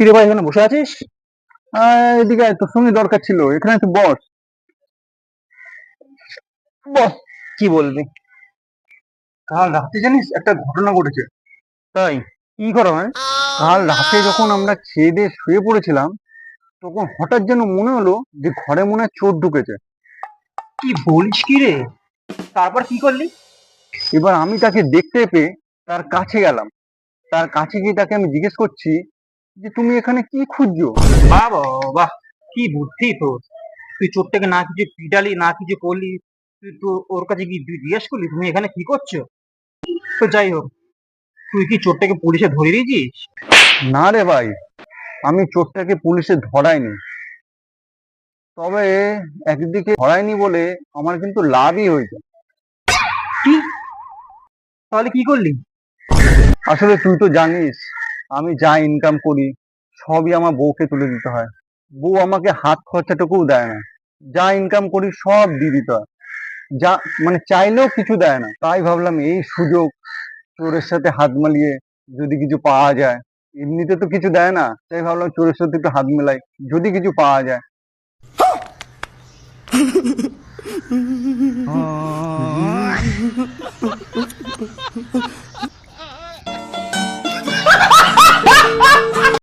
কিরে ভাই, এখানে বসে আছিস? এদিকে আয়, তোর সঙ্গে দরকার ছিল। এখানে তুই বস। বস। কি বলবি? কাল রাতে জানিস একটা ঘটনা ঘটেছে। তাই? কি করো হয়? কাল রাতে যখন আমরা খেয়ে দিয়ে শুয়ে পড়েছিলাম, তখন হঠাৎ যেন মনে হলো যে ঘরে মনে হয় চোর ঢুকেছে। কি বলিস কি রে? তারপর কি করলি? এবার আমি তাকে দেখতে পেয়ে তার কাছে গেলাম। তার কাছে গিয়ে তাকে আমি জিজ্ঞেস করছি যে তুমি এখানে কি খুঁজছো? বাহ বাহ বাহ, কি বুদ্ধি তোর! তুই চোরটাকে না কিছু পিটালি, না কিছু করলি, তুই তো ওর কাছে গিয়ে তুই জিজ্ঞেস করলি তুমি এখানে কি করছো? তো যাই হোক, তুই কি চোরটাকে পুলিশে ধরে দিয়েছিস? না রে ভাই, আমি চোরটাকে পুলিশে ধরাইনি। তবে একদিকে ধরাইনি বলে আমার কিন্তু লাভই হয়েছে। কি? তাহলে কি করলি? আসলে তুই তো জানিস, আমি যা ইনকাম করি সবই আমার বউকে তুলে দিতে হয়। বউ আমাকে হাত খরচাটুকুও দেয় না। যা ইনকাম করি সব দিয়ে দিতে হয়। যা মানে চাইলেও কিছু দেয় না। তাই ভাবলাম এই সুযোগ চোরের সাথে হাত মিলিয়ে যদি কিছু পাওয়া যায়। এমনিতে তো কিছু দেয় না, তাই ভাবলাম চোরের সাথে একটু হাত মেলাই, যদি কিছু পাওয়া যায়।